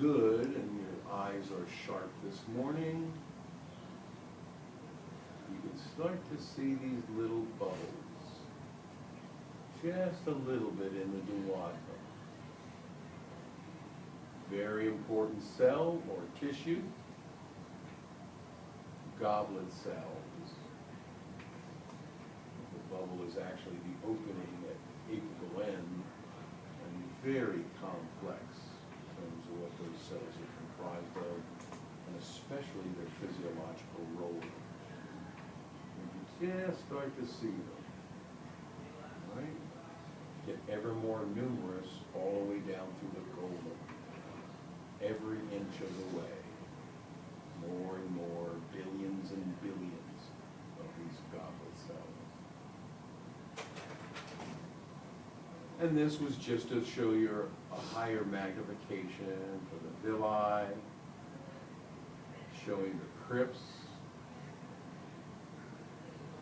good and your eyes are sharp this morning, you can start to see these little bubbles, just a little bit in the duodenum. Very important cell or tissue, goblet cells. The bubble is actually the opening at apical end, and very complex in terms of what those cells are comprised of, and especially their physiological role. You just start to see them, right? Get ever more numerous all the way down through the colon, every inch of the way. More and more, billions and billions of these goblet cells. And this was just to show you a higher magnification for the villi, showing the crypts.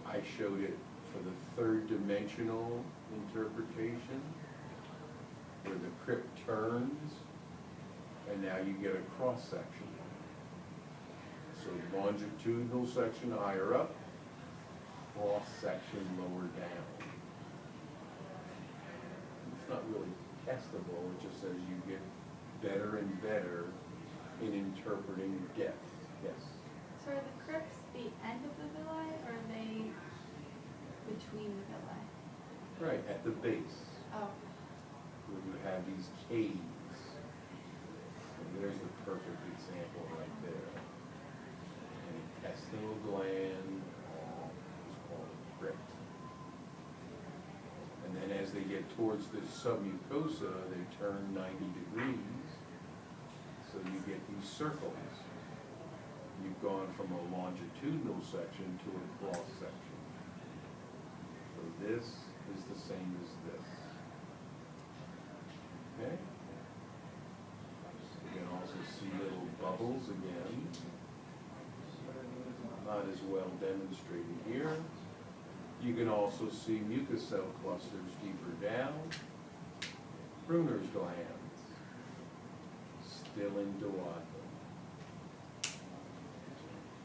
I showed it for the third dimensional interpretation, where the crypt turns, and now you get a cross section. So longitudinal section higher up, cross section lower down. It's not really testable, it just says you get better and better in interpreting depth. Yes? So are the crypts the end of the villi, or are they between the villi? Right, at the base, Oh. where you have these caves. And there's the perfect example right there. An intestinal gland is called a crypt. And then as they get towards the submucosa, they turn 90 degrees. So you get these circles. You've gone from a longitudinal section to a cross section. So this is the same as this. Okay? You can also see little bubbles again. Not as well demonstrated here. You can also see mucous cell clusters deeper down. Brunner's glands, still in duodenum.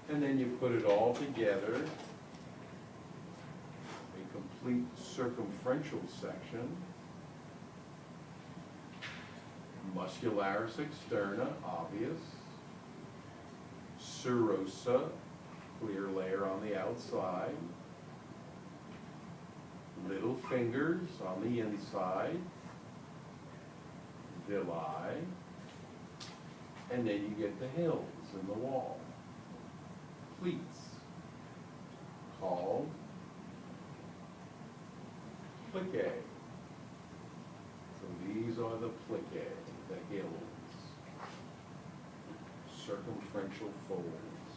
And then you put it all together, a complete circumferential section, muscularis externa, obvious, serosa, clear layer on the outside, little fingers on the inside, villi, and then you get the hills in the wall. Pleats, called plicae. So these are the plicae, the hills, circumferential folds.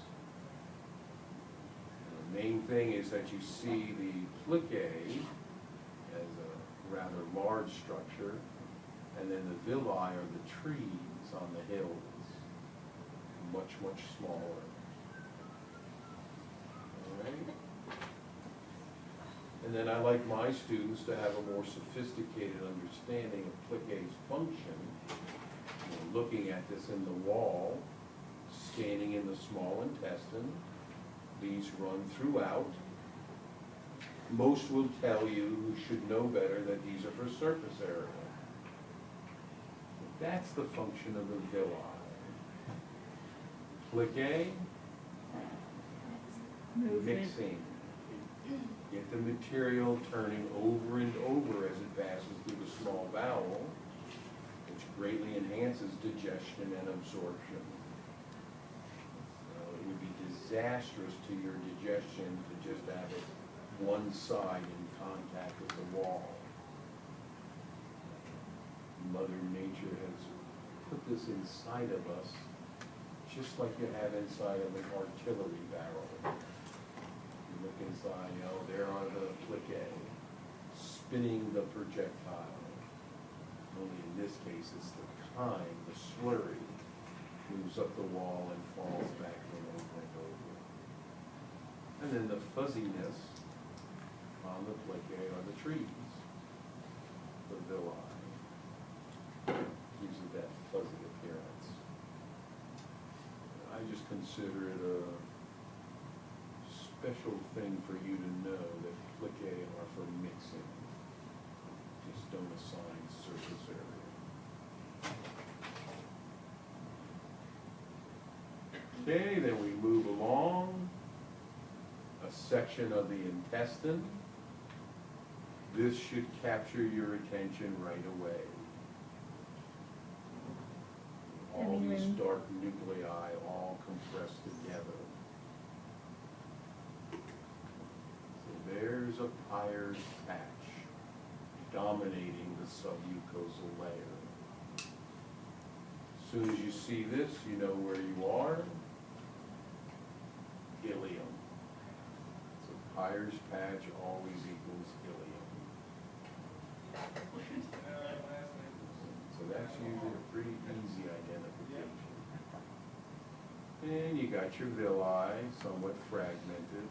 And the main thing is that you see the plicae as a rather large structure, and then the villi are the trees on the hills, much, much smaller. And then I like my students to have a more sophisticated understanding of plicae's function, looking at this in the wall, scanning in the small intestine. These run throughout. Most will tell you, who should know better, that these are for surface area. But that's the function of the villi. Plicae, mixing. Get the material turning over and over as it passes through the small bowel, which greatly enhances digestion and absorption. It would be disastrous to your digestion to just have it one side in contact with the wall. Mother Nature has put this inside of us, just like you have inside of an artillery barrel. Look inside, there are the plicae, spinning the projectile. Only in this case, it's the chyme, the slurry, moves up the wall and falls back from over and over. And then the fuzziness on the plicae are the trees, the villi. Gives it that fuzzy appearance. consider it a special thing for you to know that plique are for mixing. Just don't assign surface area. Okay, then we move along. A section of the intestine. This should capture your attention right away. All these dark nuclei all compressed together. So there's a Peyer's patch dominating the submucosal layer. As soon as you see this, you know where you are. Ileum. So Peyer's patch always equals ileum. So that's usually a pretty easy identification. And you got your villi, somewhat fragmented.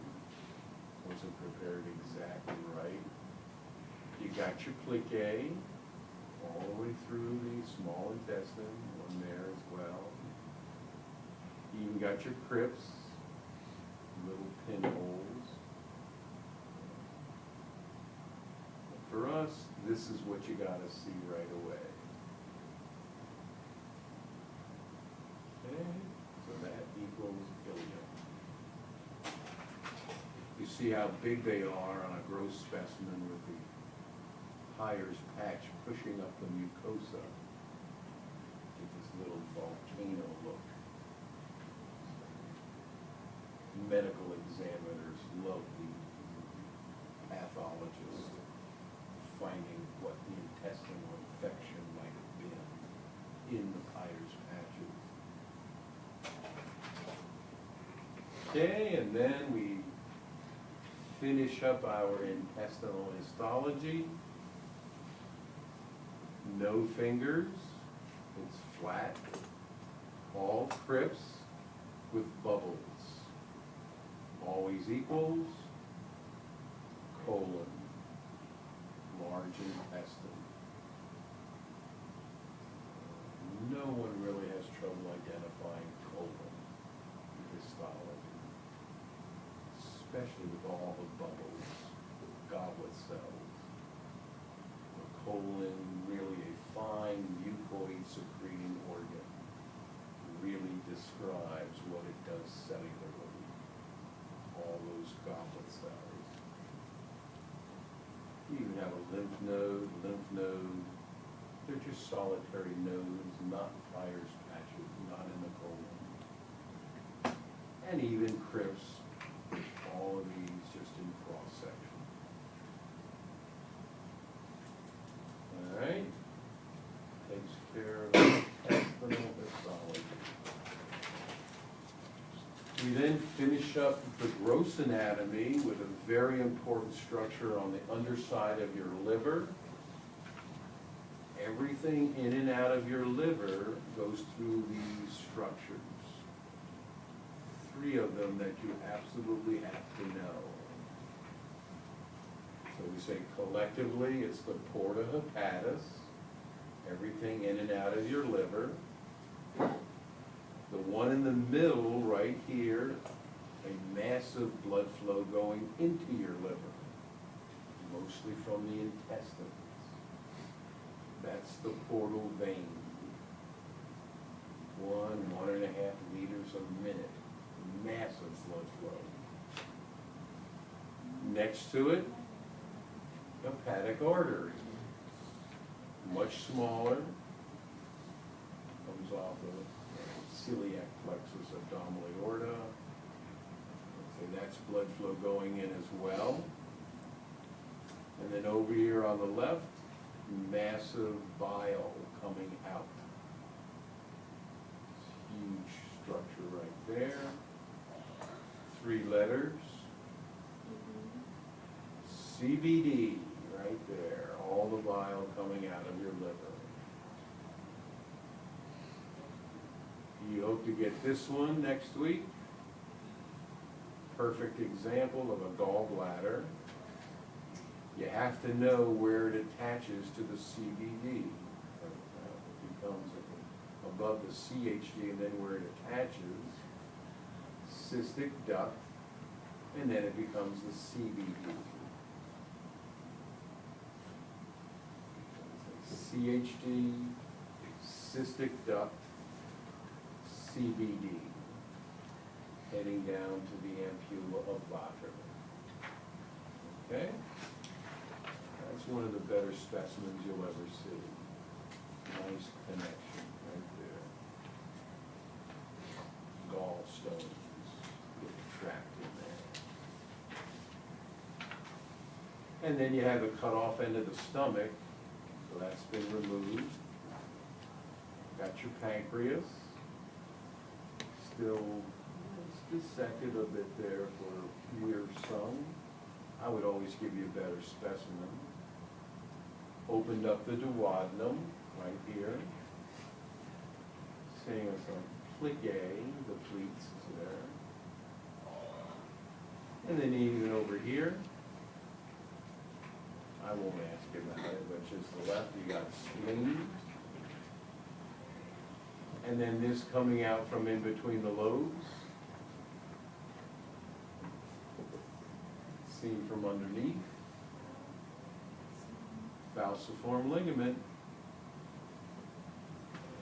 Wasn't prepared exactly right. You got your plique all the way through the small intestine, one there as well. You even got your crypts, little pinholes. For us, this is what you gotta see right away. Okay, so that equals ileum. You see how big they are on a gross specimen with the Peyer's patch pushing up the mucosa. Get this little volcano look. Medical examiners love the pathologist finding what the intestinal infection might have been in the Peyer's patches. Okay, and then we finish up our intestinal histology. No fingers, it's flat, all crypts with bubbles. Always equals colon, large intestine. No one really has trouble identifying colon in histology, especially with all the bubbles, goblet cells. The colon, really a fine mucoid secreting organ, really describes what it does cellularly. All those goblet cells. You even have a lymph node. They're just solitary nodes, not Peyer's patches, not in the colon. And even crypts, all of these just in cross section. All right, takes care of intestinal histology. We then finish up the gross anatomy with a very important structure on the underside of your liver. Everything in and out of your liver goes through these structures. 3 of them that you absolutely have to know. So we say collectively it's the porta hepatis, everything in and out of your liver. The one in the middle, right here, a massive blood flow going into your liver, mostly from the intestines. That's the portal vein. 1.5 liters a minute, massive blood flow. Next to it, hepatic artery, much smaller, comes off of celiac plexus abdominal aorta. So that's blood flow going in as well. And then over here on the left, massive bile coming out. Huge structure right there. 3 letters. CBD right there. All the bile coming out of your liver. You hope to get this one next week. Perfect example of a gallbladder. You have to know where it attaches to the CBD. It becomes above the CHD and then where it attaches. cystic duct, and then it becomes the CBD. CHD, cystic duct, CBD, heading down to the ampulla of Vater. Okay? That's one of the better specimens you'll ever see. Nice connection right there. Gallstones get trapped in there. And then you have the cut off end of the stomach, so that's been removed. Got your pancreas. Still, it's dissected a bit there for weird some. I would always give you a better specimen. Opened up the duodenum right here. Seeing some plicae, the pleats is there. And then even over here, I won't ask you about it, but just the left, you got spleen. And then this coming out from in between the lobes. Seen from underneath. Falciform ligament.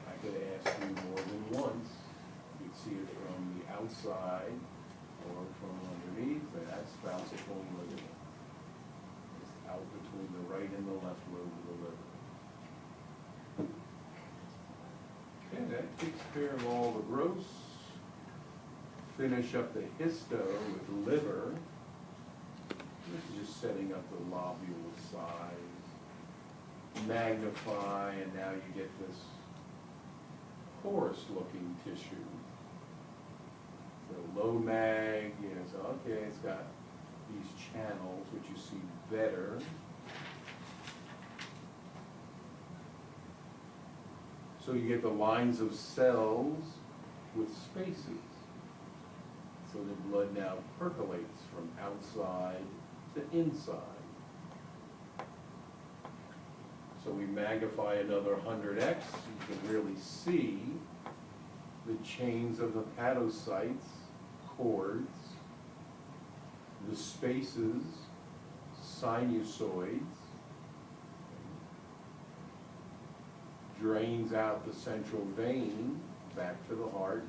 I could ask you more than once. You'd see it from the outside or from underneath, but that's falciform ligament. It's out between the right and the left lobe of the liver. Okay, that takes care of all the gross. Finish up the histo with liver. This is just setting up the lobule size. Magnify, and now you get this porous-looking tissue. The low mag, so okay, it's got these channels, which you see better. So you get the lines of cells with spaces. So the blood now percolates from outside to inside. So we magnify another 100x, you can really see the chains of the hepatocytes, cords, the spaces, sinusoids, drains out the central vein back to the heart,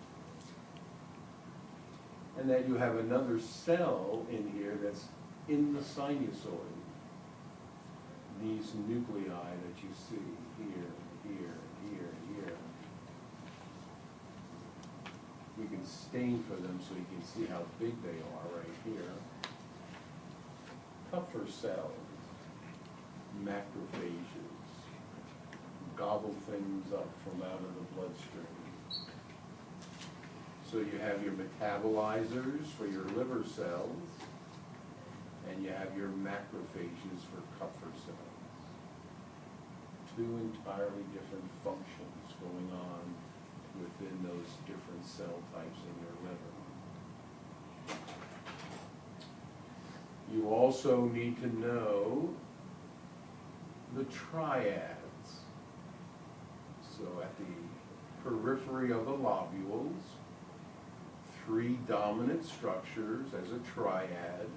and then you have another cell in here that's in the sinusoid. These nuclei that you see here, here, here, here. We can stain for them so you can see how big they are right here. Kupffer cells, macrophages, gobble things up from out of the bloodstream. So you have your metabolizers for your liver cells, and you have your macrophages for Kupffer cells. Two entirely different functions going on within those different cell types in your liver. You also need to know the triads. So at the periphery of the lobules, three dominant structures as a triad,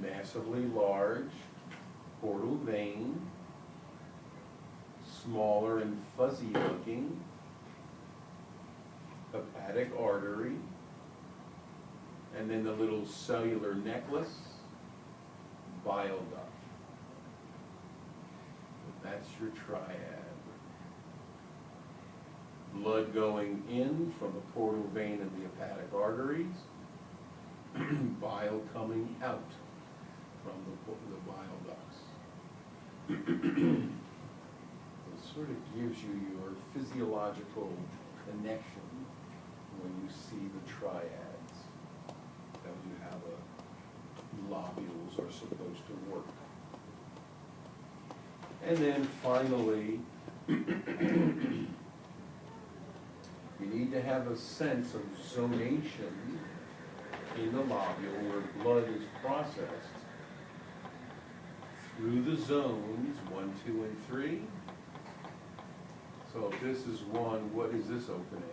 massively large portal vein, smaller and fuzzy looking hepatic artery, and then the little cellular necklace, bile duct. That's your triad. Blood going in from the portal vein and the hepatic arteries, bile coming out from the bile ducts. It sort of gives you your physiological connection when you see the triads, tells you how the lobules are supposed to work. And then finally, you need to have a sense of zonation in the lobule where blood is processed through the zones 1, 2, and 3. So if this is 1, what is this opening?